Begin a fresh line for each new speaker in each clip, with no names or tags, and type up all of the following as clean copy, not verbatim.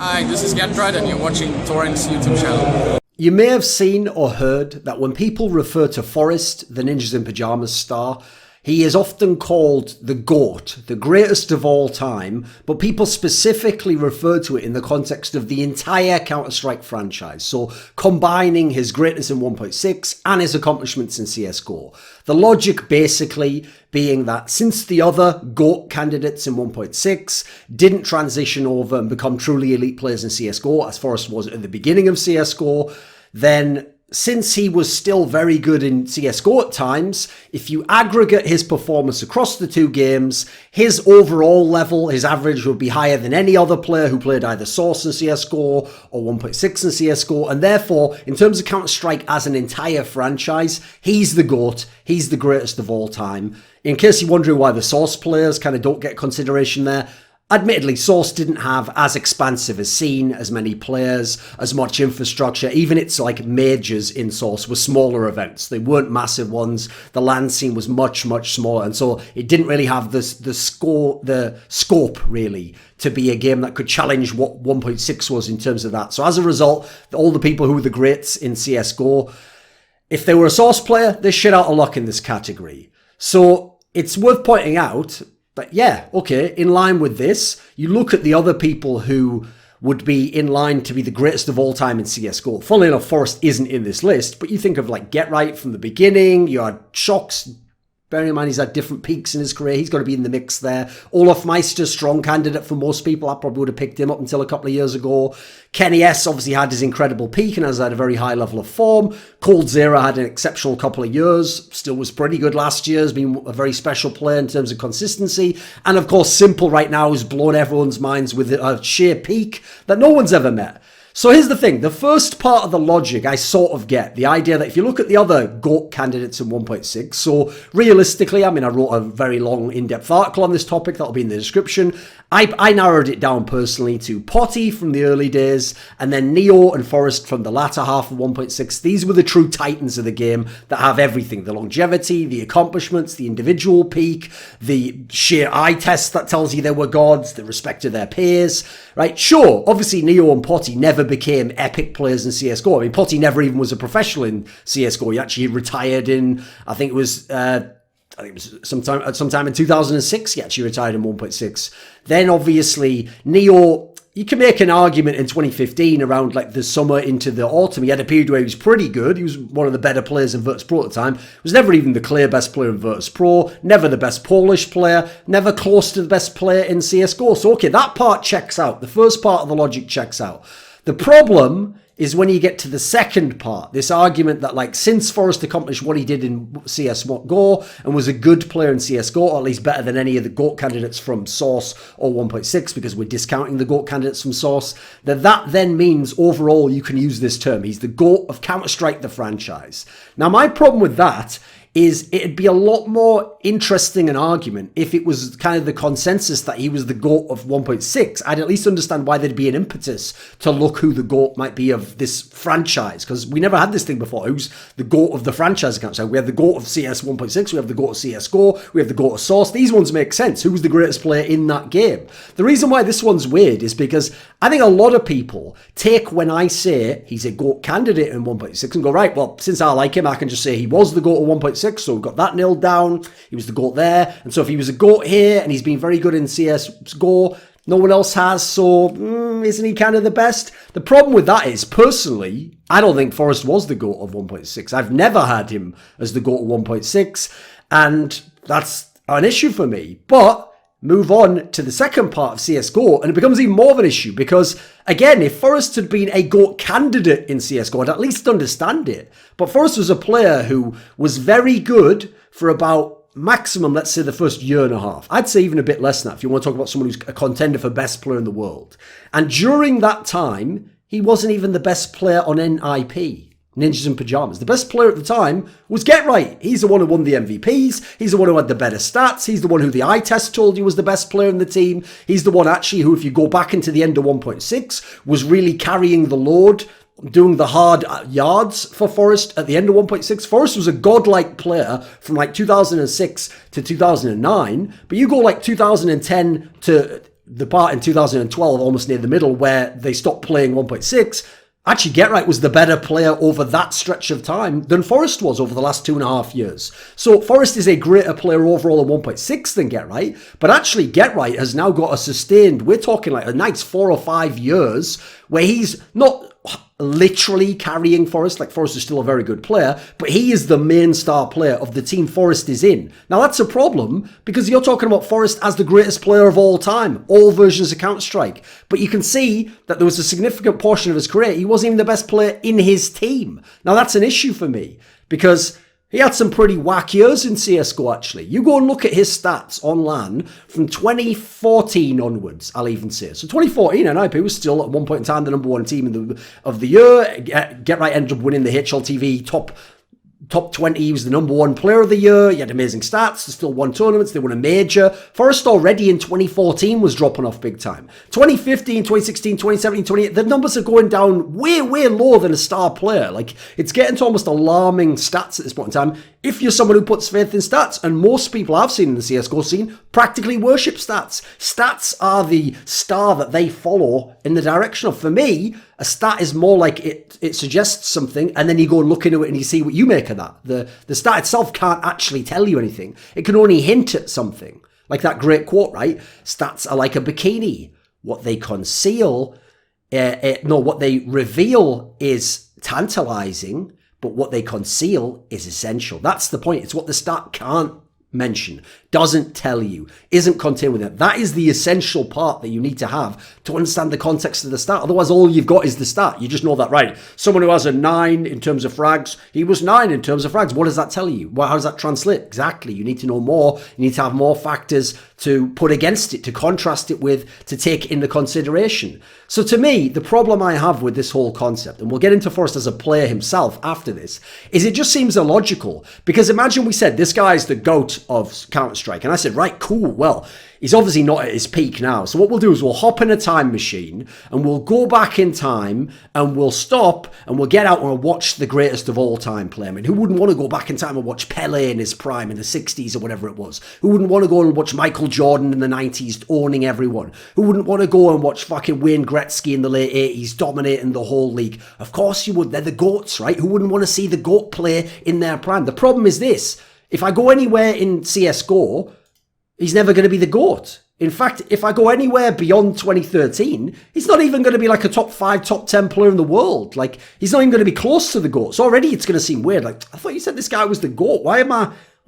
Hi, this is G.O.A.T and you're watching Thorin's YouTube channel.
You may have seen or heard that when people refer to f0rest, the Ninjas in Pyjamas star, he is often called the G.O.A.T, the greatest of all time, but people specifically refer to it in the context of the entire Counter-Strike franchise, so combining his greatness in 1.6 and his accomplishments in CSGO. The logic basically being that since the other G.O.A.T candidates in 1.6 didn't transition over and become truly elite players in CSGO, as f0rest was at the beginning of CSGO, then since he was still very good in CSGO at times, if you aggregate his performance across the two games, his overall level, his average would be higher than any other player who played either Source in CSGO or 1.6 in CSGO, and therefore, in terms of Counter-Strike as an entire franchise, he's the GOAT, he's the greatest of all time. In case you're wondering why the Source players kind of don't get consideration there, admittedly, Source didn't have as expansive a scene, as many players, as much infrastructure. Even its like majors in Source were smaller events. They weren't massive ones. The LAN scene was much, much smaller. And so it didn't really have the scope, really, to be a game that could challenge what 1.6 was in terms of that. So as a result, all the people who were the greats in CSGO, if they were a Source player, they're shit out of luck in this category. So it's worth pointing out. But yeah, okay, in line with this, you look at the other people who would be in line to be the greatest of all time in CSGO. Funnily enough, f0rest isn't in this list, but you think of like Get.Right from the beginning, you had Shocks. Bearing in mind he's had different peaks in his career, he's got to be in the mix there. Olaf Meister, strong candidate for most people. I probably would have picked him up until a couple of years ago. Kenny S obviously had his incredible peak and has had a very high level of form. coldzera had an exceptional couple of years, still was pretty good last year, has been a very special player in terms of consistency. And of course, Simple right now has blown everyone's minds with a sheer peak that no one's ever met. So here's the thing, the first part of the logic I sort of get, the idea that if you look at the other GOAT candidates in 1.6, so realistically, I mean, I wrote a very long in-depth article on this topic, that'll be in the description. I narrowed it down personally to Potty from the early days, and then Neo and f0rest from the latter half of 1.6. These were the true titans of the game that have everything, the longevity, the accomplishments, the individual peak, the sheer eye test that tells you they were gods, the respect of their peers, right? Sure, obviously Neo and Potty never became epic players in CSGO. I mean, Potty never even was a professional in CSGO. He actually retired in, I think it was sometime in 2006. He actually retired in 1.6. Then obviously Neo, you can make an argument in 2015 around like the summer into the autumn. He had a period where he was pretty good. He was one of the better players in Virtus.pro at the time. Was never even the clear best player in Virtus.pro, never the best Polish player, never close to the best player in CSGO. So okay, that part checks out. The first part of the logic checks out. The problem is when you get to the second part, this argument that like since f0rest accomplished what he did in CSGO and was a good player in CSGO, or at least better than any of the GOAT candidates from Source or 1.6, because we're discounting the GOAT candidates from Source, that then means overall you can use this term. He's the GOAT of Counter-Strike, the franchise. Now my problem with that is it'd be a lot more interesting an argument if it was kind of the consensus that he was the GOAT of 1.6. I'd at least understand why there'd be an impetus to look who the GOAT might be of this franchise, because we never had this thing before. Who's the GOAT of the franchise? So we have the GOAT of CS 1.6, we have the GOAT of CSGO, we have the GOAT of Source. These ones make sense. Who's the greatest player in that game? The reason why this one's weird is because I think a lot of people take when I say he's a GOAT candidate in 1.6 and go, right, well, since I like him, I can just say he was the GOAT of 1.6. So we've got that nailed down. He was the GOAT there. And so if he was a GOAT here and he's been very good in CSGO, no one else has. So isn't he kind of the best? The problem with that is, personally, I don't think f0rest was the GOAT of 1.6. I've never had him as the GOAT of 1.6. And that's an issue for me. But move on to the second part of CSGO, and it becomes even more of an issue because, again, if f0rest had been a GOAT candidate in CSGO, I'd at least understand it. But f0rest was a player who was very good for about maximum, let's say, the first year and a half. I'd say even a bit less than that if you want to talk about someone who's a contender for best player in the world. And during that time, he wasn't even the best player on NIP. Ninjas in Pyjamas. The best player at the time was Get.Right. He's the one who won the MVPs. He's the one who had the better stats. He's the one who the eye test told you was the best player in the team. He's the one actually who, if you go back into the end of 1.6, was really carrying the load, doing the hard yards for f0rest at the end of 1.6. f0rest was a godlike player from like 2006 to 2009. But you go like 2010 to the part in 2012, almost near the middle, where they stopped playing 1.6, actually G.O.A.T was the better player over that stretch of time than f0rest was over the last 2.5 years. So f0rest is a greater player overall in 1.6 than G.O.A.T, but actually G.O.A.T has now got a sustained, we're talking like a nice 4 or 5 years where he's not literally carrying f0rest, like f0rest is still a very good player, but he is the main star player of the team f0rest is in. Now that's a problem because you're talking about f0rest as the greatest player of all time, all versions of Counter-Strike, but you can see that there was a significant portion of his career he wasn't even the best player in his team. Now that's an issue for me because he had some pretty whack years in CSGO, actually. You go and look at his stats on LAN from 2014 onwards, I'll even say. So 2014, NIP was still at one point in time the number one team of the year. G.O.A.T ended up winning the HLTV top 20. He was the number one player of the year. He had amazing stats. They still won tournaments. They won a major. f0rest already in 2014 was dropping off big time. 2015, 2016, 2017, 2018, the numbers are going down way, way lower than a star player. Like, it's getting to almost alarming stats at this point in time. If you're someone who puts faith in stats, and most people I've seen in the CSGO scene practically worship stats. Stats are the star that they follow in the direction of. For me, a stat is more like it suggests something, and then you go and look into it and you see what you make of that. The stat itself can't actually tell you anything. It can only hint at something. Like that great quote, right? Stats are like a bikini. What they conceal, what they reveal is tantalizing, but what they conceal is essential. That's the point. It's what the stat can't mention, doesn't tell you, isn't contained within it. That is the essential part that you need to have to understand the context of the stat. Otherwise, all you've got is the stat. You just know that, right, someone who has a 9 in terms of frags, he was 9 in terms of frags. What does that tell you? Well, how does that translate? Exactly. You need to know more. You need to have more factors to put against it, to contrast it with, to take into consideration. So to me, the problem I have with this whole concept, and we'll get into f0rest as a player himself after this, is it just seems illogical. Because imagine we said, this guy's the GOAT of Counter-Strike. And I said, right, cool, well, he's obviously not at his peak now. So what we'll do is we'll hop in a time machine and we'll go back in time and we'll stop and we'll get out and we'll watch the greatest of all time play. I mean, who wouldn't want to go back in time and watch Pele in his prime in the 60s or whatever it was? Who wouldn't want to go and watch Michael Jordan in the 90s owning everyone? Who wouldn't want to go and watch fucking Wayne Gretzky in the late 80s dominating the whole league? Of course you would. They're the GOATs, right? Who wouldn't want to see the GOAT play in their prime? The problem is this. If I go anywhere in CSGO, he's never going to be the GOAT. In fact, if I go anywhere beyond 2013, he's not even going to be like a top 5, top 10 player in the world. Like, he's not even going to be close to the GOAT. So already it's going to seem weird. Like, I thought you said this guy was the GOAT. Why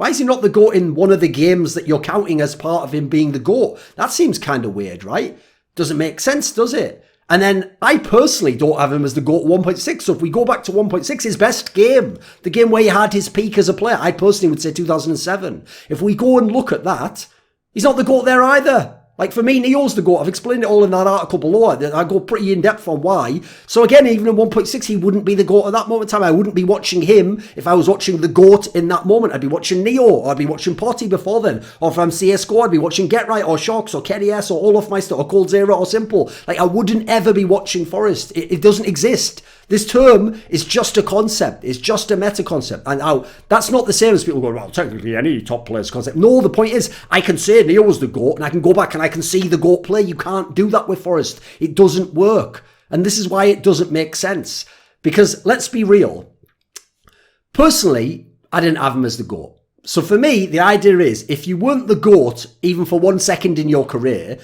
is he not the GOAT in one of the games that you're counting as part of him being the GOAT? That seems kind of weird, right? Doesn't make sense, does it? And then I personally don't have him as the GOAT 1.6. So if we go back to 1.6, his best game, the game where he had his peak as a player, I personally would say 2007. If we go and look at that, he's not the GOAT there either. Like, for me, Neo's the GOAT. I've explained it all in that article below. I go pretty in-depth on why. So again, even in 1.6, he wouldn't be the GOAT at that moment in time. I wouldn't be watching him if I was watching the GOAT in that moment. I'd be watching Neo, or I'd be watching Potty before then. Or if I'm CSGO, I'd be watching Get-Right, or Shocks, or Kenny S, or Olofmeister, or Cold Zero, or Simple. Like, I wouldn't ever be watching f0rest. It doesn't exist. This term is just a concept. It's just a meta concept. And now, that's not the same as people go, well, technically any top player's concept. No, the point is, I can say Neo was the GOAT, and I can go back and I can see the GOAT play. You can't do that with f0rest. It doesn't work. And this is why it doesn't make sense. Because, let's be real. Personally, I didn't have him as the GOAT. So for me, the idea is, if you weren't the GOAT, even for 1 second in your career,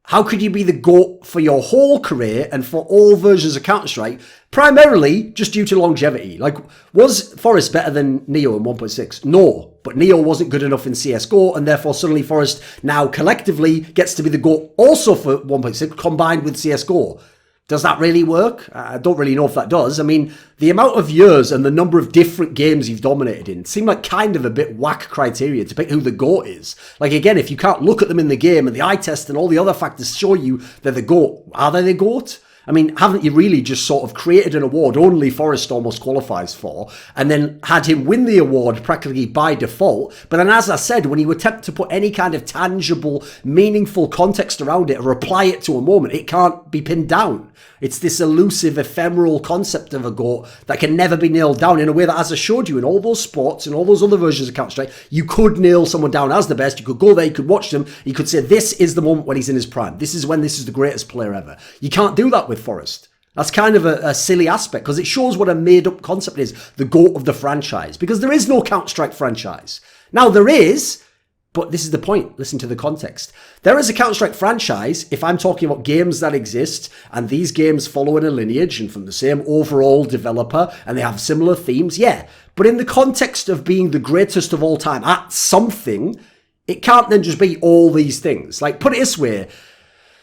how could you be the GOAT for your whole career and for all versions of Counter-Strike? Primarily just due to longevity. Like, was f0rest better than Neo in 1.6? No, but Neo wasn't good enough in CSGO, and therefore suddenly f0rest now collectively gets to be the GOAT also for 1.6 combined with CSGO. Does that really work? I don't really know if that does. I mean, the amount of years and the number of different games you've dominated in seem like kind of a bit whack criteria to pick who the GOAT is. Like, again, if you can't look at them in the game and the eye test and all the other factors show you they're the GOAT, are they the GOAT? I mean, haven't you really just sort of created an award only f0rest almost qualifies for, and then had him win the award practically by default? But then, as I said, when you attempt to put any kind of tangible, meaningful context around it or apply it to a moment, it can't be pinned down. It's this elusive, ephemeral concept of a GOAT that can never be nailed down in a way that, as I showed you, in all those sports and all those other versions of Counter-Strike, you could nail someone down as the best. You could go there, you could watch them, you could say, this is the moment when he's in his prime. This is when this is the greatest player ever. You can't do that with f0rest. That's kind of a silly aspect because it shows what a made-up concept is, the GOAT of the franchise. Because there is no Counter-Strike franchise. Now, there is... But this is the point. Listen to the context. There is a Counter-Strike franchise if I'm talking about games that exist and these games follow in a lineage and from the same overall developer and they have similar themes, yeah. But in the context of being the greatest of all time at something, it can't then just be all these things. Like, put it this way.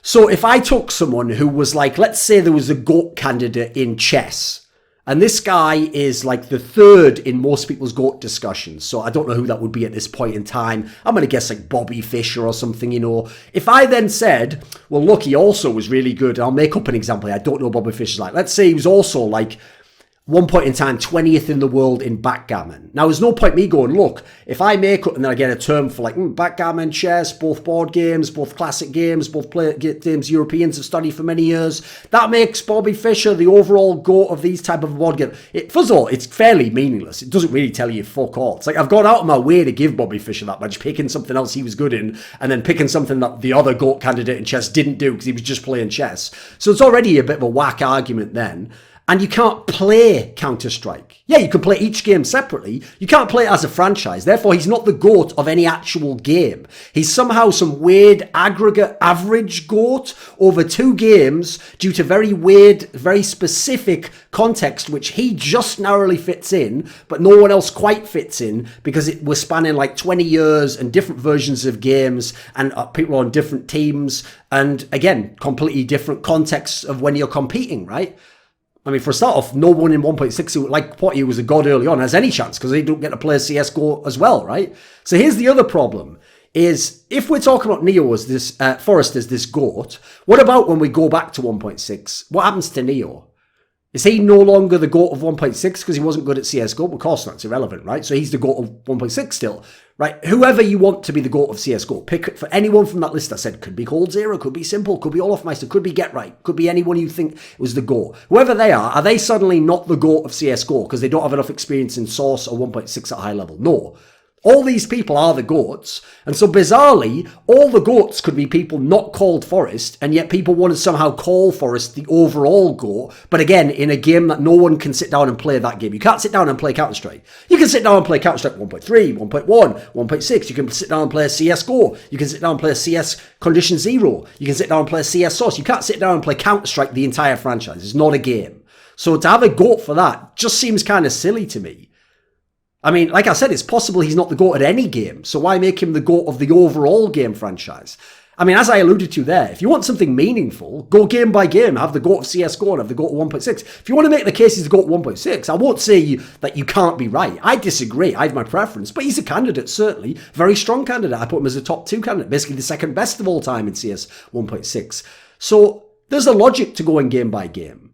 So if I took someone who was like, let's say there was a GOAT candidate in chess, and this guy is like the third in most people's GOAT discussions. So I don't know who that would be at this point in time. I'm going to guess like Bobby Fischer or something, you know. If I then said, well, look, he also was really good. I'll make up an example. I don't know Bobby Fischer's like. Let's say he was also like, one point in time, 20th in the world in backgammon. Now, there's no point me going, look, if I make up and then I get a term for like backgammon, chess, both board games, both classic games, both games Europeans have studied for many years, that makes Bobby Fischer the overall GOAT of these type of board games. First of all, it's fairly meaningless. It doesn't really tell you fuck all. It's like I've gone out of my way to give Bobby Fischer that by just picking something else he was good in and then picking something that the other GOAT candidate in chess didn't do because he was just playing chess. So it's already a bit of a whack argument then. And you can't play Counter-Strike. Yeah, you can play each game separately. You can't play it as a franchise. Therefore, he's not the GOAT of any actual game. He's somehow some weird aggregate average GOAT over two games due to very weird, very specific context, which he just narrowly fits in, but no one else quite fits in because we're spanning like 20 years and different versions of games and people on different teams. And again, completely different contexts of when you're competing, right? I mean, for a start off, no one in 1.6 who, like Potty, who was a god early on, has any chance because they don't get to play CSGO as well, right? So here's the other problem, is if we're talking about Neo as this, f0rest as this GOAT, what about when we go back to 1.6? What happens to Neo? Is he no longer the GOAT of 1.6 because he wasn't good at CSGO? Of course not, it's irrelevant, right? So he's the GOAT of 1.6 still, right? Whoever you want to be the GOAT of CSGO, pick for anyone from that list I said, could be Cold Zero, could be Simple, could be Olofmeister, could be Get Right, could be anyone you think was the GOAT. Whoever they are they suddenly not the GOAT of CSGO because they don't have enough experience in Source or 1.6 at high level? No. All these people are the GOATs, and so bizarrely, all the GOATs could be people not called f0rest, and yet people want to somehow call f0rest the overall GOAT, but again, in a game that no one can sit down and play that game. You can't sit down and play Counter-Strike. You can sit down and play Counter-Strike 1.3, 1.1, 1.6, you can sit down and play CSGO, you can sit down and play CS Condition Zero, you can sit down and play CS Source. You can't sit down and play Counter-Strike the entire franchise. It's not a game. So to have a GOAT for that just seems kind of silly to me. I mean, like I said, it's possible he's not the GOAT at any game, so why make him the GOAT of the overall game franchise? I mean, as I alluded to there, if you want something meaningful, go game by game, have the GOAT of CSGO and have the GOAT of 1.6. If you want to make the case he's the GOAT of 1.6, I won't say that you can't be right. I disagree. I have my preference, but he's a candidate, certainly. Very strong candidate. I put him as a top 2 candidate, basically the second best of all time in CS 1.6. So there's a logic to going game by game.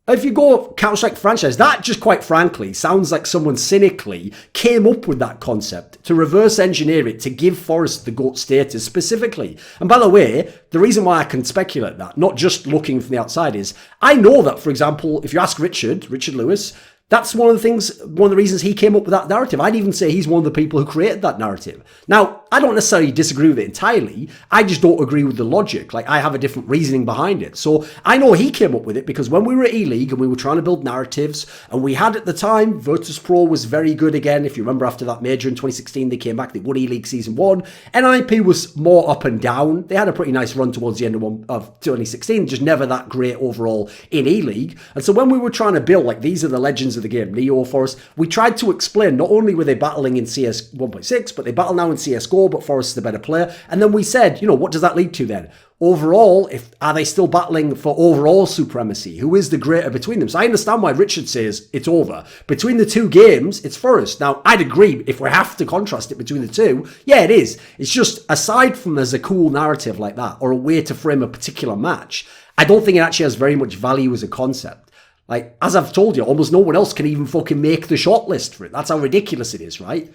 If you go Counter-Strike franchise, that just quite frankly sounds like someone cynically came up with that concept to reverse engineer it to give f0rest the GOAT status specifically. And by the way, the reason why I can speculate that, not just looking from the outside, is I know that, for example, if you ask Richard Lewis, that's one of the reasons he came up with that narrative. I'd even say he's one of the people who created that narrative. Now, I don't necessarily disagree with it entirely. I just don't agree with the logic. Like, I have a different reasoning behind it. So I know he came up with it because when we were at E-League and we were trying to build narratives, and we had at the time, Virtus.pro was very good again. If you remember after that major in 2016, they came back, they won E-League Season 1. NIP was more up and down. They had a pretty nice run towards the end of 2016, just never that great overall in E-League. And so when we were trying to build, like, these are the legends of the game, Neo, f0rest. We tried to explain, not only were they battling in CS 1.6, but they battle now in CSGO, but f0rest is the better player. And then we said, what does that lead to then? Overall, are they still battling for overall supremacy? Who is the greater between them? So I understand why Richard says it's over. Between the two games, it's f0rest. Now, I'd agree if we have to contrast it between the two. Yeah, it is. It's just, aside from there's a cool narrative like that, or a way to frame a particular match, I don't think it actually has very much value as a concept. Like, as I've told you, almost no one else can even fucking make the shortlist for it. That's how ridiculous it is, right?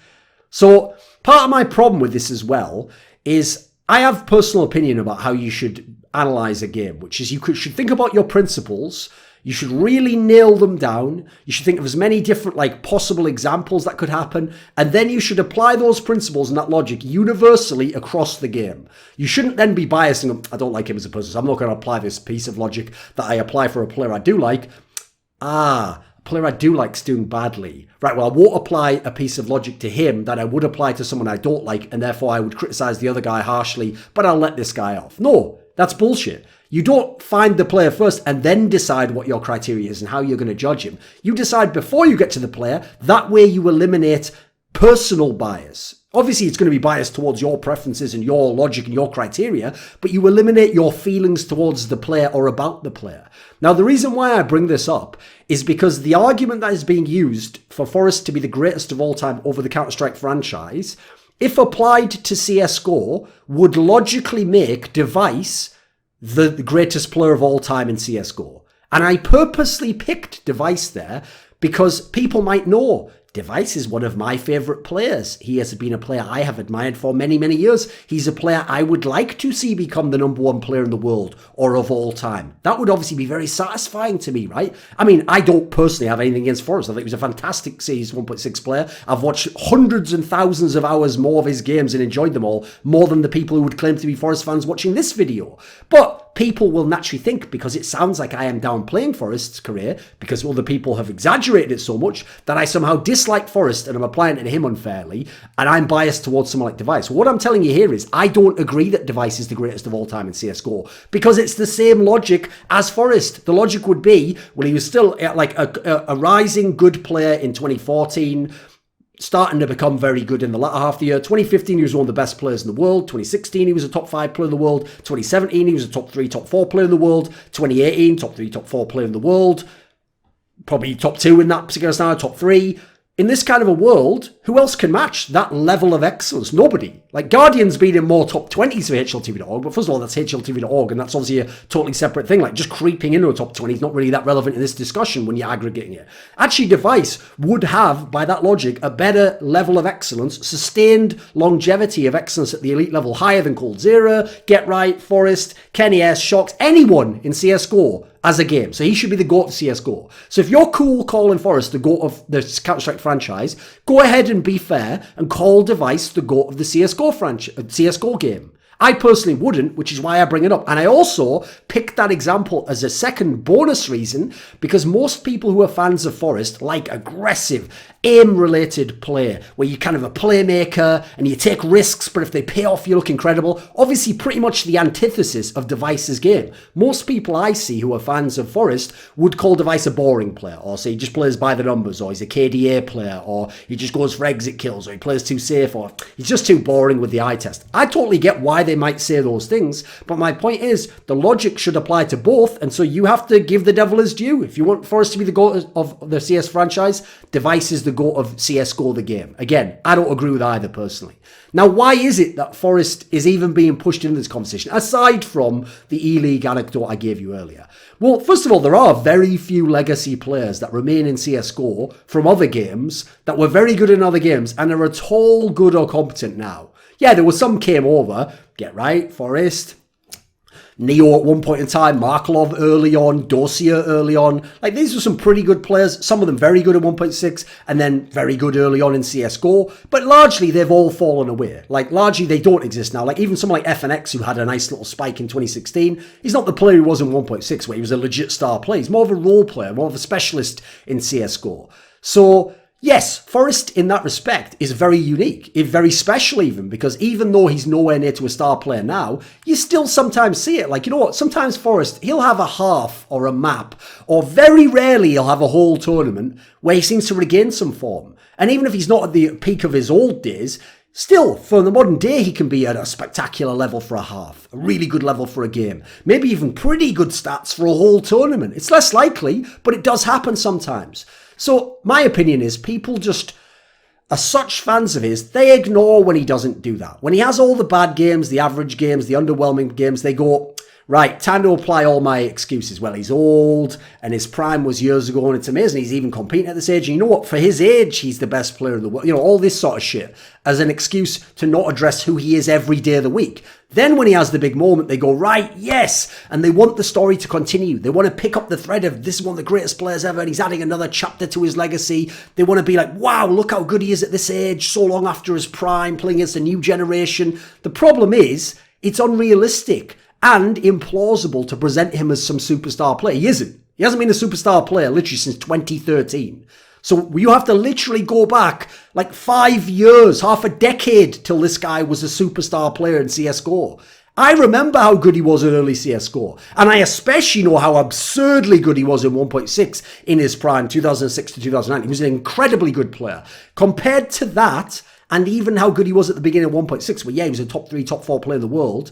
So, part of my problem with this as well is I have personal opinion about how you should analyze a game, which is should think about your principles. You should really nail them down. You should think of as many different possible examples that could happen. And then you should apply those principles and that logic universally across the game. You shouldn't then be biasing them. I don't like him as a person, so I'm not going to apply this piece of logic that I apply for a player I do like. A player I do like's doing badly. Right, well, I won't apply a piece of logic to him that I would apply to someone I don't like, and therefore I would criticize the other guy harshly, but I'll let this guy off. No, that's bullshit. You don't find the player first and then decide what your criteria is and how you're going to judge him. You decide before you get to the player. That way you eliminate personal bias. Obviously, it's going to be biased towards your preferences and your logic and your criteria, but you eliminate your feelings towards the player or about the player. Now, the reason why I bring this up is because the argument that is being used for f0rest to be the greatest of all time over the Counter-Strike franchise, if applied to CSGO, would logically make Device the greatest player of all time in CSGO. And I purposely picked Device there because people might know Device is one of my favourite players. He has been a player I have admired for many, many years. He's a player I would like to see become the #1 player in the world or of all time. That would obviously be very satisfying to me, right? I mean, I don't personally have anything against f0rest. I think he was a fantastic Series 1.6 player. I've watched hundreds and thousands of hours more of his games and enjoyed them all, more than the people who would claim to be f0rest fans watching this video. But people will naturally think, because it sounds like I am downplaying f0rest's career, because other people have exaggerated it so much, that I somehow dislike f0rest and I'm applying it to him unfairly, and I'm biased towards someone like Device. What I'm telling you here is I don't agree that Device is the greatest of all time in CSGO, because it's the same logic as f0rest. The logic would be, well, he was still like a rising good player in 2014, starting to become very good in the latter half of the year. 2015, he was one of the best players in the world. 2016, he was a top 5 player in the world. 2017, he was a top 3, top 4 player in the world. 2018, top 3, top 4 player in the world. Probably top 2 in that particular scenario, top 3. In this kind of a world, who else can match that level of excellence? Nobody. Like, Guardian's been in more top 20s for HLTV.org, but first of all, that's HLTV.org, and that's obviously a totally separate thing. Like, just creeping into a top 20 is not really that relevant in this discussion when you're aggregating it. Actually, Device would have, by that logic, a better level of excellence, sustained longevity of excellence at the elite level, higher than coldzera, Get Right, f0rest, Kenny S, Shocks, anyone in CSGO as a game. So he should be the GOAT of CSGO. So if you're cool calling f0rest the GOAT of the Counter-Strike franchise, go ahead and be fair and call Device the GOAT of the CSGO game. I personally wouldn't, which is why I bring it up. And I also picked that example as a second bonus reason, because most people who are fans of f0rest like aggressive, aim-related play, where you're kind of a playmaker and you take risks, but if they pay off, you look incredible. Obviously, pretty much the antithesis of Device's game. Most people I see who are fans of f0rest would call Device a boring player, or say he just plays by the numbers, or he's a KDA player, or he just goes for exit kills, or he plays too safe, or he's just too boring with the eye test. I totally get why they might say those things, but my point is the logic should apply to both, and so you have to give the devil his due. If you want f0rest to be the GOAT of the CS franchise, Device is the GOAT of CSGO the game. Again, I don't agree with either personally. Now, why is it that f0rest is even being pushed into this conversation, aside from the E-League anecdote I gave you earlier? Well, first of all, there are very few legacy players that remain in CSGO from other games that were very good in other games and are at all good or competent now. Yeah, there was some came over, Get Right, f0rest, Neo at one point in time, Markelov early on, Dossier early on. Like, these were some pretty good players, some of them very good at 1.6, and then very good early on in CSGO. But largely, they've all fallen away. Like, largely, they don't exist now. Like, even someone like f0rest, who had a nice little spike in 2016, he's not the player he was in 1.6, where he was a legit star player. He's more of a role player, more of a specialist in CSGO. So, Yes, f0rest in that respect is very unique, very special even, because even though he's nowhere near to a star player now, you still sometimes see it. Like, you know what, sometimes f0rest, he'll have a half or a map, or very rarely he'll have a whole tournament where he seems to regain some form. And even if he's not at the peak of his old days, still, for the modern day, he can be at a spectacular level for a half, a really good level for a game, maybe even pretty good stats for a whole tournament. It's less likely, but it does happen sometimes. So my opinion is people just are such fans of his, they ignore when he doesn't do that. When he has all the bad games, the average games, the underwhelming games, they go, right, time to apply all my excuses. Well, he's old and his prime was years ago and it's amazing. He's even competing at this age. And you know what? For his age, he's the best player in the world. You know, all this sort of shit as an excuse to not address who he is every day of the week. Then when he has the big moment, they go, right, yes. And they want the story to continue. They want to pick up the thread of this is one of the greatest players ever and he's adding another chapter to his legacy. They want to be like, wow, look how good he is at this age, so long after his prime, playing against a new generation. The problem is, it's unrealistic and implausible to present him as some superstar player. He isn't. He hasn't been a superstar player literally since 2013. So you have to literally go back like 5 years, half a decade till this guy was a superstar player in CSGO. I remember how good he was in early CSGO. And I especially know how absurdly good he was in 1.6 in his prime, 2006 to 2009. He was an incredibly good player. Compared to that, and even how good he was at the beginning of 1.6, where yeah, he was a top 3, top 4 player in the world,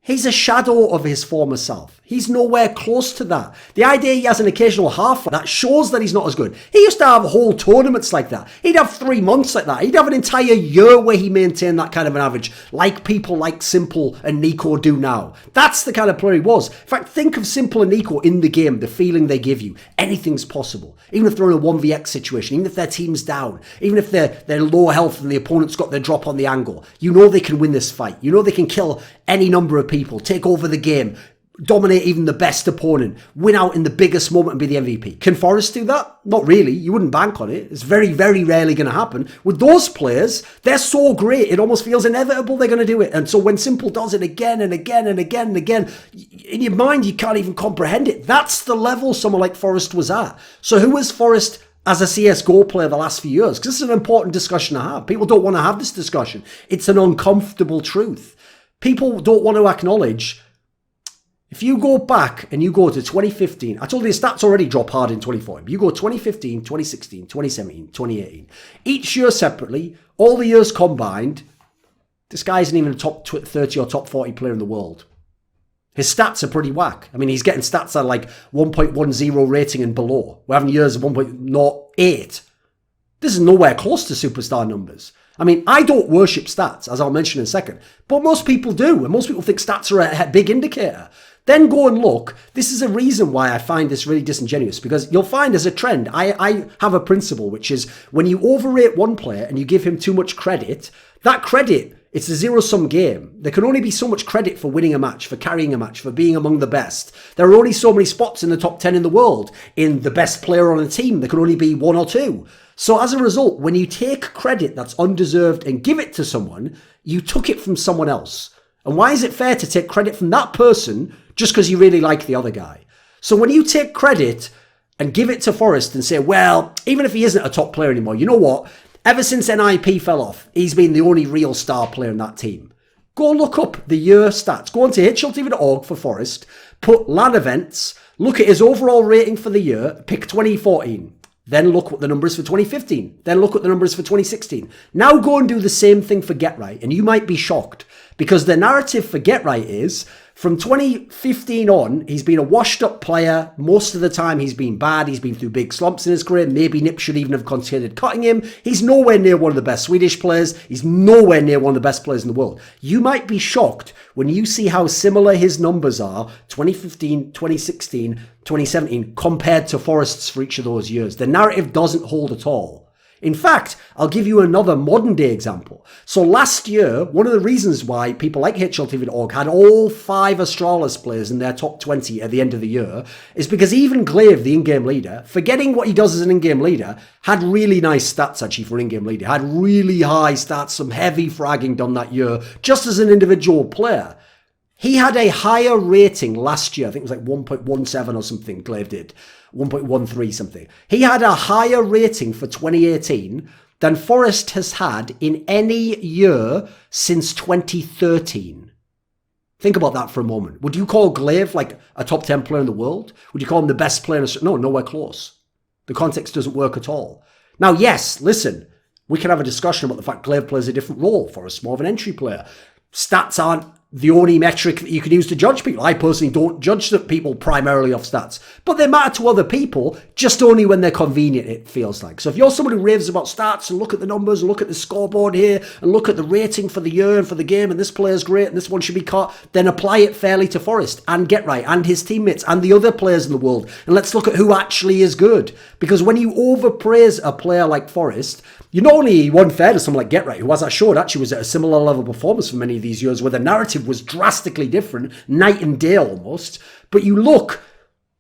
he's a shadow of his former self. He's nowhere close to that. The idea he has an occasional half, that shows that he's not as good. He used to have whole tournaments like that. He'd have 3 months like that. He'd have an entire year where he maintained that kind of an average, like people like Simple and Nico do now. That's the kind of player he was. In fact, think of Simple and Nico in the game, the feeling they give you. Anything's possible. Even if they're in a 1vx situation, even if their team's down, even if they're low health and the opponent's got their drop on the angle, you know they can win this fight. You know they can kill any number of people, take over the game, dominate even the best opponent, win out in the biggest moment and be the MVP. Can f0rest do that? Not really. You wouldn't bank on it. It's very, very rarely going to happen. With those players, they're so great, it almost feels inevitable they're going to do it. And so when Simple does it again and again and again and again, in your mind, you can't even comprehend it. That's the level someone like f0rest was at. So who is f0rest as a CSGO player the last few years? Because this is an important discussion to have. People don't want to have this discussion. It's an uncomfortable truth. People don't want to acknowledge. If you go back and you go to 2015, I told you the stats already drop hard in 2014. You go 2015, 2016, 2017, 2018. Each year separately, all the years combined, this guy isn't even a top 30 or top 40 player in the world. His stats are pretty whack. I mean, he's getting stats that are like 1.10 rating and below. We're having years of 1.08. This is nowhere close to superstar numbers. I mean, I don't worship stats, as I'll mention in a second, but most people do, and most people think stats are a big indicator. Then go and look. This is a reason why I find this really disingenuous, because you'll find as a trend, I have a principle, which is when you overrate one player and you give him too much credit, that credit, it's a zero-sum game. There can only be so much credit for winning a match, for carrying a match, for being among the best. There are only so many spots in the top 10 in the world. In the best player on a team, there can only be 1 or 2. So as a result, when you take credit that's undeserved and give it to someone, you took it from someone else. And why is it fair to take credit from that person just because you really like the other guy? So when you take credit and give it to f0rest and say, well, even if he isn't a top player anymore, you know what? Ever since NIP fell off, he's been the only real star player in that team. Go look up the year stats. Go on to HLTV.org for f0rest, put LAN events, look at his overall rating for the year, pick 2014. Then look what the number is for 2015. Then look what the number is for 2016. Now go and do the same thing for G.O.A.T, and you might be shocked, because the narrative for G.O.A.T is from 2015 on, he's been a washed up player. Most of the time he's been bad. He's been through big slumps in his career. Maybe Nip should even have considered cutting him. He's nowhere near one of the best Swedish players. He's nowhere near one of the best players in the world. You might be shocked when you see how similar his numbers are, 2015, 2016, 2017, compared to f0rest's for each of those years. The narrative doesn't hold at all. In fact, I'll give you another modern day example. So last year, one of the reasons why people like HLTV.org had all 5 Astralis players in their top 20 at the end of the year is because even Glaive, the in-game leader, forgetting what he does as an in-game leader, had really nice stats actually for in-game leader. Had really high stats, some heavy fragging done that year, just as an individual player. He had a higher rating last year. I think it was like 1.17 or something, Glaive did. 1.13 something. He had a higher rating for 2018 than f0rest has had in any year since 2013. Think about that for a moment. Would you call Glaive like a top 10 player in the world? Would you call him the best player? No, nowhere close. The context doesn't work at all. Now, yes, listen, we can have a discussion about the fact Glaive plays a different role. f0rest more of an entry player. Stats aren't the only metric that you can use to judge people. I personally don't judge people primarily off stats, but they matter to other people, just only when they're convenient, it feels like. So if you're someone who raves about stats and look at the numbers and look at the scoreboard here and look at the rating for the year and for the game and this player's great and this one should be caught, then apply it fairly to f0rest and G.O.A.T and his teammates and the other players in the world. And let's look at who actually is good. Because when you overpraise a player like f0rest, you're not only unfair to someone like G.O.A.T, who, as I showed, actually was at a similar level of performance for many of these years, where the narrative was drastically different, night and day almost. But you look,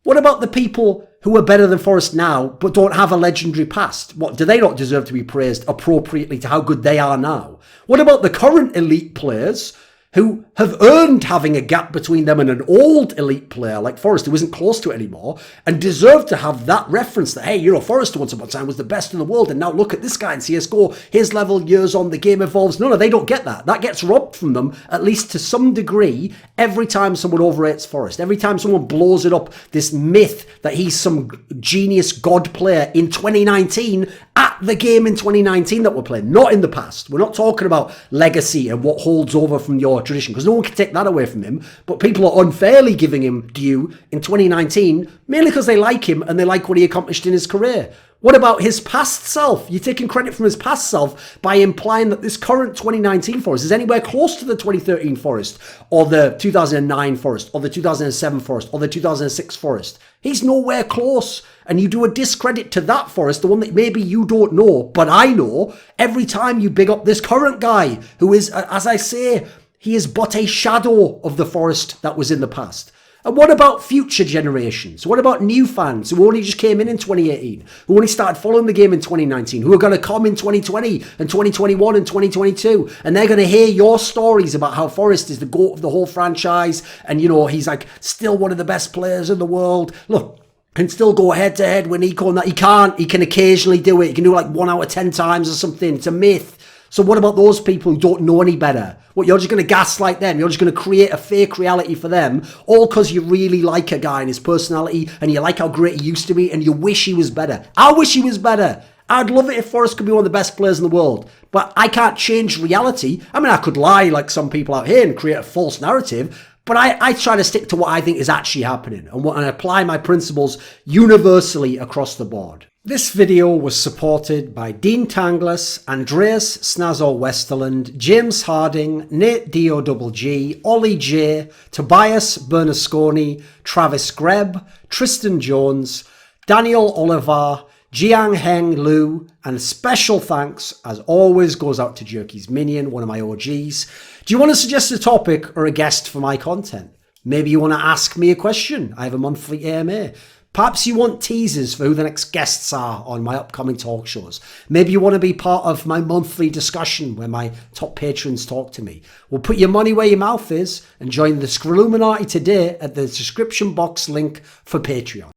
what about the people who are better than f0rest now, but don't have a legendary past? What, do they not deserve to be praised appropriately to how good they are now? What about the current elite players who have earned having a gap between them and an old elite player like f0rest who isn't close to it anymore and deserve to have that reference that, hey, you know, f0rest once upon a time was the best in the world and now look at this guy in CSGO, his level, years on, the game evolves. No, they don't get that. That gets robbed from them, at least to some degree, every time someone overrates f0rest. Every time someone blows it up, this myth that he's some genius god player in 2019 at the game in 2019 that we're playing, not in the past. We're not talking about legacy and what holds over from your tradition, because no one can take that away from him, but people are unfairly giving him due in 2019 mainly because they like him and they like what he accomplished in his career. What about his past self? You're taking credit from his past self by implying that this current 2019 f0rest is anywhere close to the 2013 f0rest or the 2009 f0rest or the 2007 f0rest or the 2006 f0rest. He's nowhere close. And you do a discredit to that f0rest, the one that maybe you don't know, but I know, every time you big up this current guy who is, as I say, he is but a shadow of the f0rest that was in the past. And what about future generations? What about new fans who only just came in 2018, who only started following the game in 2019, who are going to come in 2020 and 2021 and 2022, and they're going to hear your stories about how f0rest is the GOAT of the whole franchise, and, you know, he's like still one of the best players in the world. Look, can still go head to head with Nico and that. He can't. He can occasionally do it. He can do it like 1 out of 10 times or something. It's a myth. So what about those people who don't know any better? What, you're just going to gaslight them? You're just going to create a fake reality for them, all because you really like a guy and his personality and you like how great he used to be and you wish he was better. I wish he was better. I'd love it if f0rest could be one of the best players in the world. But I can't change reality. I mean, I could lie like some people out here and create a false narrative, but I try to stick to what I think is actually happening and apply my principles universally across the board. This video was supported by Dean Tanglis, Andreas Snazore Westerlund, James Harding, NateDOhDoubleG, OllieJ, Tobias Bernasconi, Travis Greb, Tristan Jones, Daniel Olivar, Jiangheng Lu, and special thanks, as always, goes out to Jerky's Minion, one of my OGs. Do you want to suggest a topic or a guest for my content? Maybe you want to ask me a question. I have a monthly AMA. Perhaps you want teasers for who the next guests are on my upcoming talk shows. Maybe you want to be part of my monthly discussion where my top patrons talk to me. Well, put your money where your mouth is and join the Scrilluminati today at the description box link for Patreon.